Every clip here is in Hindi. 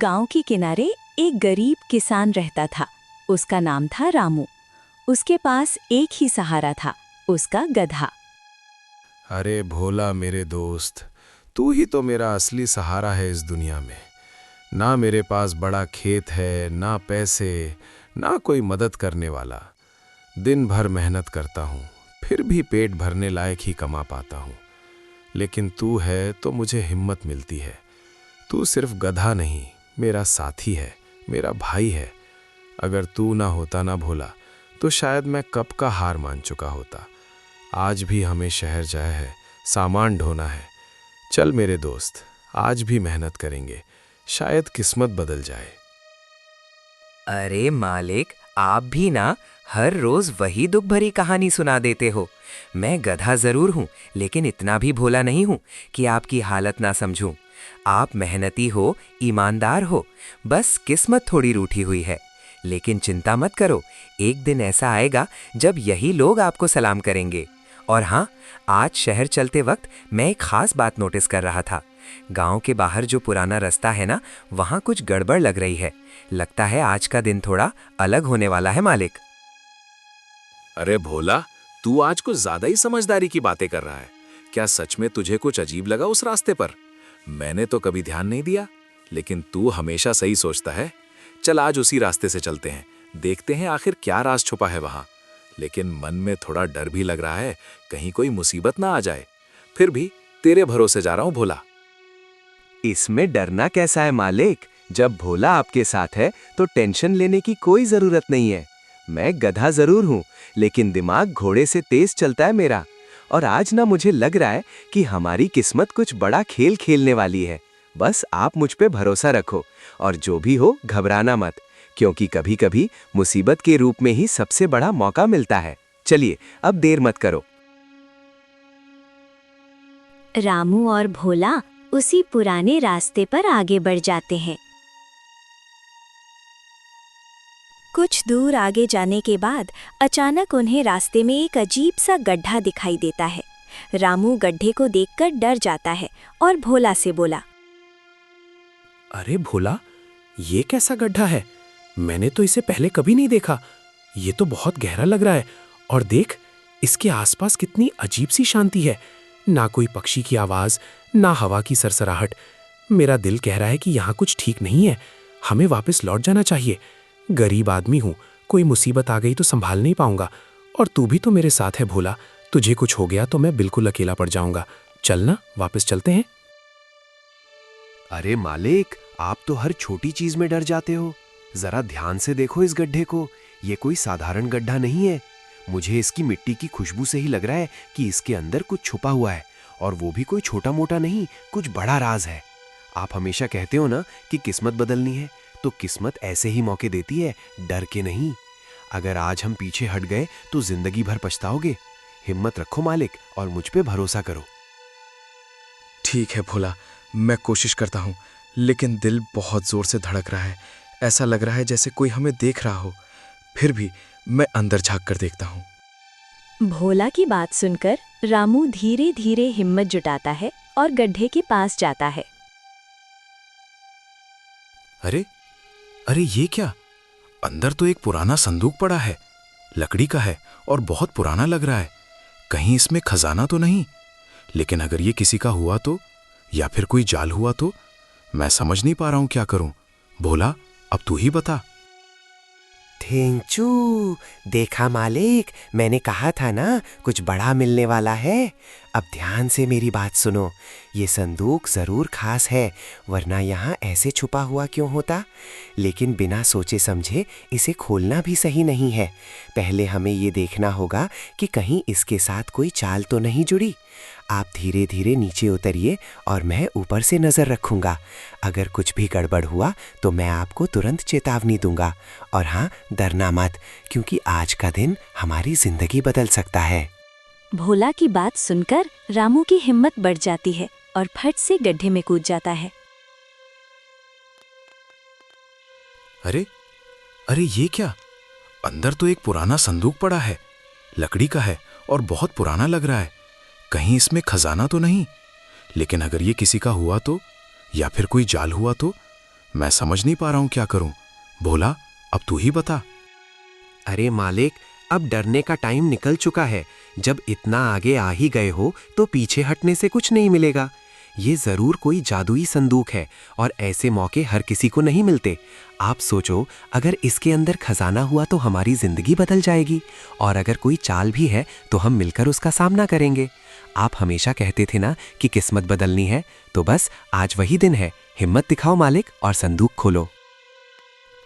गांव के किनारे एक गरीब किसान रहता था। उसका नाम था रामू। उसके पास एक ही सहारा था, उसका गधा। अरे भोला मेरे दोस्त, तू ही तो मेरा असली सहारा है इस दुनिया में। ना मेरे पास बड़ा खेत है, ना पैसे, ना कोई मदद करने वाला। दिन भर मेहनत करता हूँ, फिर भी पेट भरने लायक ही कमा पाता हूँ। लेकिन तू है तो मुझे हिम्मत मिलती है। तू सिर्फ गधा नहीं, मेरा साथी है, मेरा भाई है। अगर तू ना होता ना भोला, तो शायद मैं कब का हार मान चुका होता। आज भी हमें शहर जाए है, सामान ढोना है। चल मेरे दोस्त, आज भी मेहनत करेंगे, शायद किस्मत बदल जाए। अरे मालिक, आप भी ना हर रोज वही दुख भरी कहानी सुना देते हो। मैं गधा जरूर हूँ, लेकिन इतना भी भोला नहीं हूँ कि आपकी हालत ना समझूं। आप मेहनती हो, ईमानदार हो, बस किस्मत थोड़ी रूठी हुई है। लेकिन चिंता मत करो, एक दिन ऐसा आएगा जब यही लोग आपको सलाम करेंगे। और हाँ, आज शहर चलते वक्त मैं एक खास बात नोटिस कर रहा था। गांव के बाहर जो पुराना रास्ता है ना, वहाँ कुछ गड़बड़ लग रही है। लगता है आज का दिन थोड़ा अलग होने वाला है मालिक। अरे भोला, तू आज कुछ ज्यादा ही समझदारी की बातें कर रहा है। क्या सच में तुझे कुछ अजीब लगा उस रास्ते पर? मैंने तो कभी ध्यान नहीं दिया, लेकिन तू हमेशा सही सोचता है। चल आज उसी रास्ते से चलते हैं, देखते हैं आखिर क्या राज छुपा है वहां। लेकिन मन में थोड़ा डर भी लग रहा है, कहीं कोई मुसीबत ना आ जाए। फिर भी तेरे भरोसे जा रहा हूं भोला। इसमें डरना कैसा है मालिक? जब भोला आपके साथ है तो टेंशन लेने की कोई जरूरत नहीं है। मैं गधा जरूर हूँ, लेकिन दिमाग घोड़े से तेज चलता है मेरा। और आज ना मुझे लग रहा है कि हमारी किस्मत कुछ बड़ा खेल खेलने वाली है। बस आप मुझ पे भरोसा रखो, और जो भी हो घबराना मत, क्योंकि कभी कभी मुसीबत के रूप में ही सबसे बड़ा मौका मिलता है। चलिए अब देर मत करो। रामू और भोला उसी पुराने रास्ते पर आगे बढ़ जाते हैं। कुछ दूर आगे जाने के बाद अचानक उन्हें रास्ते में एक अजीब सा गड्ढा दिखाई देता है। रामू गड्ढे को देखकर डर जाता है और भोला से बोला, अरे भोला, ये कैसा गड्ढा है? मैंने तो इसे पहले कभी नहीं देखा। ये तो बहुत गहरा लग रहा है। और देख, इसके आसपास कितनी अजीब सी शांति है। ना कोई पक्षी की आवाज, ना हवा की सरसराहट। मेरा दिल कह रहा है कि यहाँ कुछ ठीक नहीं है। हमें वापस लौट जाना चाहिए। गरीब आदमी हूँ, कोई मुसीबत आ गई तो संभाल नहीं पाऊंगा। और तू भी तो मेरे साथ है भोला। तुझे कुछ हो गया तो मैं बिल्कुल अकेला पड़ जाऊंगा। चलना, वापस चलते हैं। अरे मालिक, आप तो हर छोटी चीज में डर जाते हो। जरा ध्यान से देखो इस गड्ढे को। ये कोई साधारण गड्ढा नहीं है। मुझे इसकी मिट्टी की खुशबू से ही लग रहा है कि इसके अंदर कुछ छुपा हुआ है, और वो भी कोई छोटा मोटा नहीं, कुछ बड़ा राज है। आप हमेशा कहते हो ना कि किस्मत बदलनी है, तो किस्मत ऐसे ही मौके देती है, डर के नहीं। अगर आज हम पीछे हट गए तो जिंदगी भर पछताओगे। हिम्मत रखो मालिक, और मुझ पे भरोसा करो। ठीक है भोला, मैं कोशिश करता हूँ, लेकिन दिल बहुत जोर से धड़क रहा है। ऐसा लग रहा है जैसे कोई हमें देख रहा हो। फिर भी मैं अंदर झांक कर देखता हूँ। भोला की बात सुनकर रामू धीरे धीरे हिम्मत जुटाता है और गड्ढे के पास जाता है। अरे अरे, ये क्या? अंदर तो एक पुराना संदूक पड़ा है। लकड़ी का है और बहुत पुराना लग रहा है। कहीं इसमें खजाना तो नहीं? लेकिन अगर ये किसी का हुआ तो, या फिर कोई जाल हुआ तो? मैं समझ नहीं पा रहा हूं क्या करूं। भोला, अब तू ही बता। थेंचू, देखा मालिक, मैंने कहा था ना कुछ बड़ा मिलने वाला है। अब ध्यान से मेरी बात सुनो। ये संदूक जरूर खास है, वरना यहाँ ऐसे छुपा हुआ क्यों होता? लेकिन बिना सोचे समझे इसे खोलना भी सही नहीं है। पहले हमें ये देखना होगा कि कहीं इसके साथ कोई चाल तो नहीं जुड़ी। आप धीरे धीरे नीचे उतरिए और मैं ऊपर से नजर रखूंगा। अगर कुछ भी गड़बड़ हुआ तो मैं आपको तुरंत चेतावनी दूंगा। और हाँ, डरना मत, क्योंकि आज का दिन हमारी जिंदगी बदल सकता है। भोला की बात सुनकर रामू की हिम्मत बढ़ जाती है और फट से गड्ढे में कूद जाता है। अरे अरे, ये क्या? अंदर तो एक पुराना संदूक पड़ा है। लकड़ी का है और बहुत पुराना लग रहा है। कहीं इसमें खजाना तो नहीं? लेकिन अगर ये किसी का हुआ तो, या फिर कोई जाल हुआ तो? मैं समझ नहीं पा रहा हूं क्या करूं। भोला, अब तू ही बता। अरे मालिक, अब डरने का टाइम निकल चुका है। जब इतना आगे आ ही गए हो तो पीछे हटने से कुछ नहीं मिलेगा। ये जरूर कोई जादुई संदूक है और ऐसे मौके हर किसी को नहीं मिलते। आप सोचो, अगर इसके अंदर खजाना हुआ तो हमारी जिंदगी बदल जाएगी, और अगर कोई चाल भी है तो हम मिलकर उसका सामना करेंगे। आप हमेशा कहते थे ना कि किस्मत बदलनी है, तो बस आज वही दिन है। हिम्मत दिखाओ मालिक और संदूक खोलो।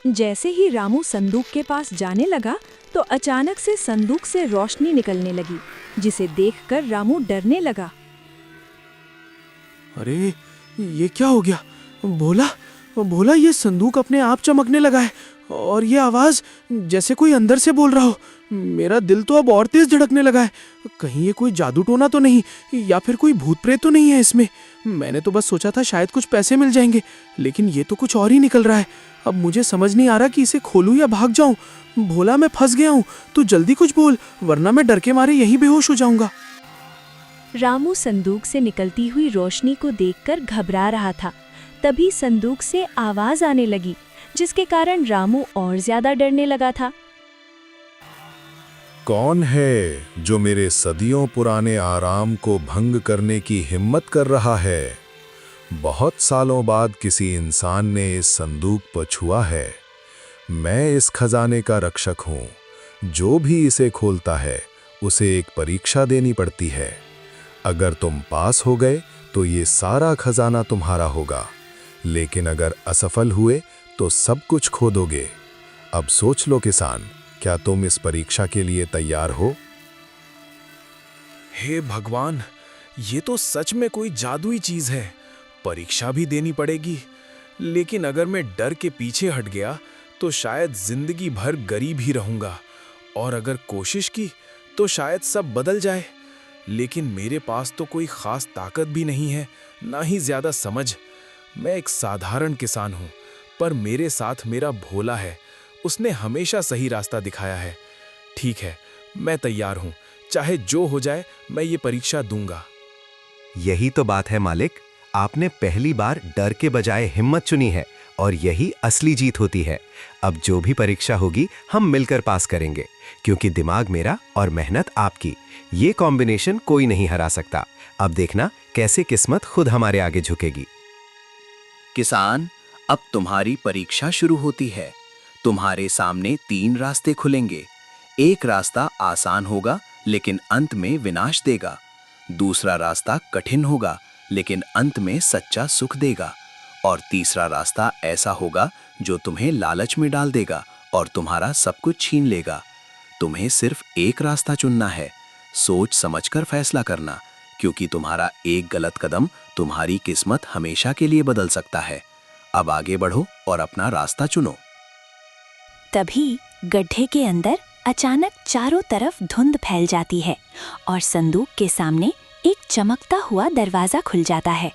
जैसे ही रामू संदूक के पास जाने लगा तो अचानक से संदूक से रोशनी निकलने लगी, जिसे देखकर रामू डरने लगा। अरे ये क्या हो गया? भोला, भोला, ये संदूक अपने आप चमकने लगा है और ये आवाज जैसे कोई अंदर से बोल रहा हो। मेरा दिल तो अब और तेज धड़कने लगा है। कहीं ये कोई जादू टोना तो नहीं, या फिर कोई भूत प्रेत तो नहीं है इसमें। मैंने तो बस सोचा था शायद कुछ पैसे मिल जाएंगे, लेकिन ये तो कुछ और ही निकल रहा है। अब मुझे समझ नहीं आ रहा कि इसे खोलूं या भाग जाऊं। भोला, मैं फंस गया हूं। तू जल्दी कुछ बोल, वरना मैं डर के मारे यहीं बेहोश हो जाऊंगा। रामू संदूक से निकलती हुई रोशनी को देखकर घबरा रहा था। तभी संदूक से आवाज आने लगी, जिसके कारण रामू और ज्यादा डरने लगा था। कौन है जो मेरे सदियों पुराने आराम को भंग करने की हिम्मत कर रहा है? बहुत सालों बाद किसी इंसान ने इस संदूक पर छुआ है। मैं इस खजाने का रक्षक हूं। जो भी इसे खोलता है उसे एक परीक्षा देनी पड़ती है। अगर तुम पास हो गए तो ये सारा खजाना तुम्हारा होगा, लेकिन अगर असफल हुए तो सब कुछ खो दोगे। अब सोच लो किसान, क्या तुम इस परीक्षा के लिए तैयार हो? हे भगवान, ये तो सच में कोई जादुई चीज है। परीक्षा भी देनी पड़ेगी, लेकिन अगर मैं डर के पीछे हट गया तो शायद जिंदगी भर गरीब ही रहूंगा, और अगर कोशिश की तो शायद सब बदल जाए। लेकिन मेरे पास तो कोई खास ताकत भी नहीं है, ना ही ज्यादा समझ। मैं एक साधारण किसान हूं, पर मेरे साथ मेरा भोला है। उसने हमेशा सही रास्ता दिखाया है। ठीक है, मैं तैयार हूं। चाहे जो हो जाए, मैं ये परीक्षा दूंगा। यही तो बात है मालिक, आपने पहली बार डर के बजाय हिम्मत चुनी है, और यही असली जीत होती है। अब जो भी परीक्षा होगी हम मिलकर पास करेंगे, क्योंकि दिमाग मेरा और मेहनत आपकी, ये कॉम्बिनेशन कोई नहीं हरा सकता। अब देखना कैसे किस्मत खुद हमारे आगे झुकेगी। किसान, अब तुम्हारी परीक्षा शुरू होती है। तुम्हारे सामने 3 रास्ते खुलेंगे। एक रास्ता आसान होगा, लेकिन अंत में विनाश देगा। दूसरा रास्ता कठिन होगा, लेकिन अंत में सच्चा सुख देगा। और तीसरा रास्ता ऐसा होगा जो तुम्हें लालच में डाल देगा और तुम्हारा सब कुछ छीन लेगा। तुम्हें सिर्फ एक रास्ता चुनना है। सोच समझकर फैसला करना, क्योंकि तुम्हारा एक गलत कदम तुम्हारी किस्मत हमेशा के लिए बदल सकता है। अब आगे बढ़ो और अपना रास्ता चुनो। तभी गड्ढे के अंदर अचानक चारों तरफ धुंध फैल जाती है और संदूक के सामने एक चमकता हुआ दरवाजा खुल जाता है।